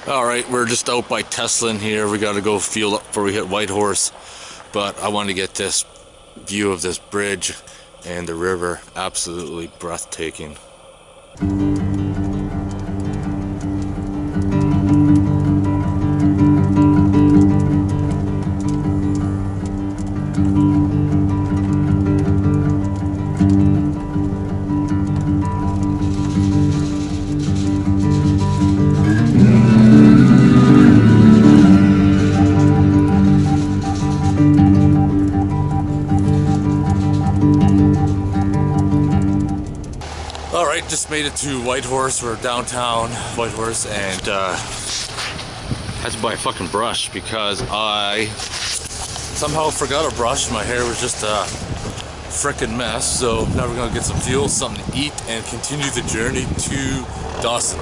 Alright, we're just out by Teslin here. We gotta go fuel up before we hit Whitehorse. But I want to get this view of this bridge and the river. Absolutely breathtaking. Alright, just made it to Whitehorse. We're downtown Whitehorse, and I had to buy a fucking brush because I somehow forgot a brush. My hair was just a frickin' mess. So now we're gonna get some fuel, something to eat, and continue the journey to Dawson.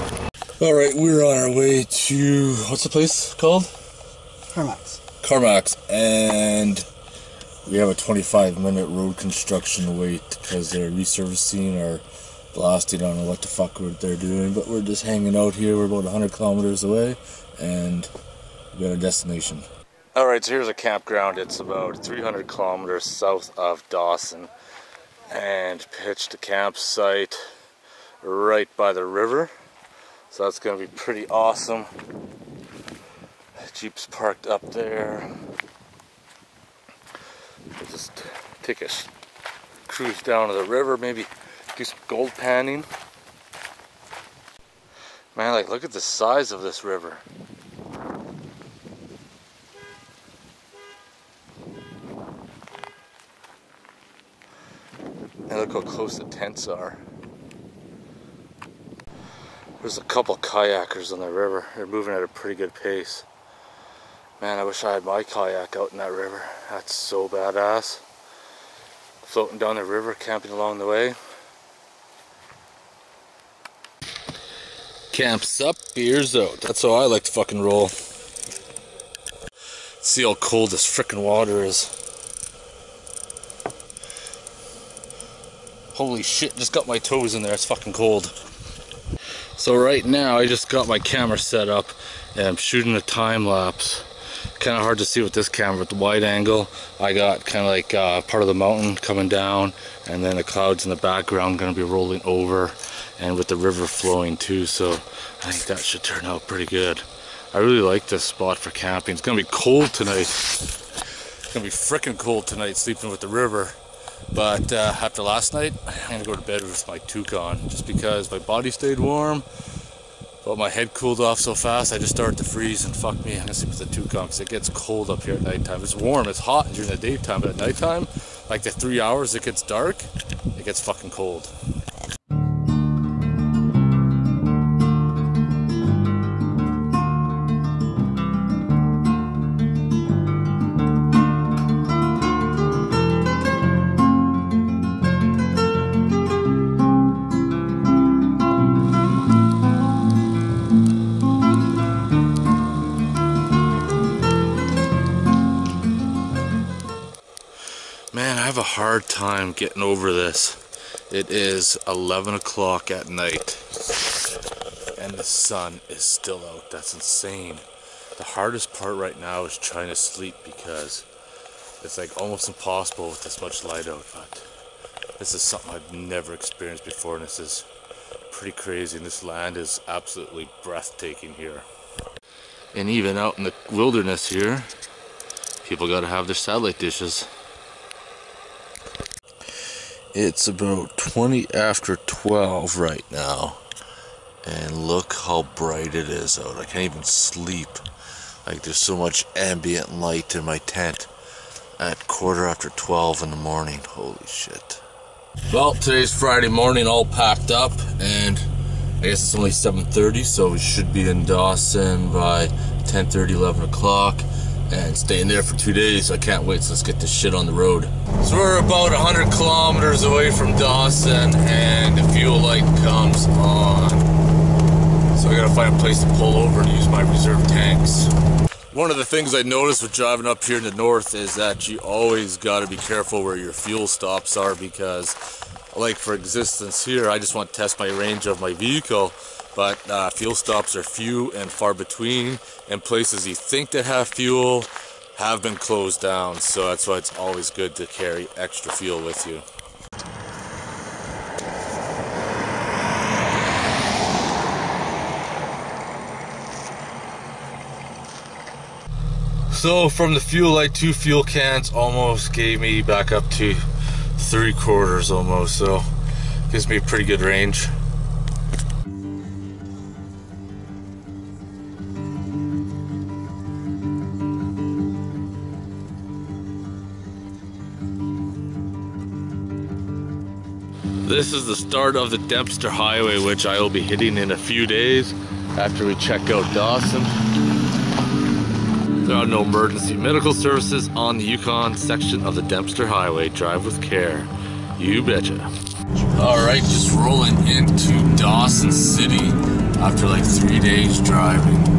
Alright, we're on our way to, what's the place called? Carmacks. Carmacks, and we have a 25-minute road construction wait because they're resurfacing or blasting. I don't know what the fuck they're doing, but we're just hanging out here. We're about 100 kilometers away, and we got a destination. Alright, so here's a campground. It's about 300 kilometers south of Dawson, and pitched a campsite right by the river. So that's going to be pretty awesome. Jeep's parked up there. We'll just take a cruise down to the river, maybe do some gold panning. Man, like, look at the size of this river. And look how close the tents are. There's a couple kayakers on the river. They're moving at a pretty good pace. Man, I wish I had my kayak out in that river. That's so badass. Floating down the river, camping along the way. Camps up, beers out. That's how I like to fucking roll. See how cold this frickin' water is. Holy shit, just got my toes in there. It's fucking cold. So right now I just got my camera set up and I'm shooting a time lapse. Kind of hard to see with this camera with the wide angle. I got kind of like part of the mountain coming down, and then the clouds in the background going to be rolling over, and with the river flowing too, so I think that should turn out pretty good. I really like this spot for camping. It's going to be cold tonight. It's going to be freaking cold tonight sleeping with the river. But after last night, I'm going to go to bed with my toque on, just because my body stayed warm, but my head cooled off so fast I just started to freeze, and fuck me, I'm going to sleep with the toque on because it gets cold up here at nighttime. It's warm, it's hot during the daytime, but at nighttime, like the 3 hours it gets dark, it gets fucking cold. Man, I have a hard time getting over this. It is 11 o'clock at night and the sun is still out. That's insane. The hardest part right now is trying to sleep because it's like almost impossible with this much light out, but this is something I've never experienced before, and this is pretty crazy, and this land is absolutely breathtaking here. And even out in the wilderness here, people gotta have their satellite dishes. It's about 20 after 12 right now, and look how bright it is out. I can't even sleep. Like, there's so much ambient light in my tent at 12:15 in the morning. Holy shit. Well, today's Friday morning, all packed up, and I guess it's only 7:30, so we should be in Dawson by 10:30, 11 o'clock. And staying there for 2 days. I can't wait, so let's get this shit on the road. So we're about 100 kilometers away from Dawson, and the fuel light comes on. So I gotta find a place to pull over and use my reserve tanks. One of the things I noticed with driving up here in the north is that you always gotta be careful where your fuel stops are, because like for existence here, I just want to test my range of my vehicle, but fuel stops are few and far between, and places you think that have fuel have been closed down, so that's why it's always good to carry extra fuel with you. So from the fuel light, 2 fuel cans almost gave me back up to 3/4 almost, so gives me a pretty good range. This is the start of the Dempster Highway, which I will be hitting in a few days after we check out Dawson. There are no emergency medical services on the Yukon section of the Dempster Highway. Drive with care. You betcha. Alright, just rolling into Dawson City after like 3 days driving.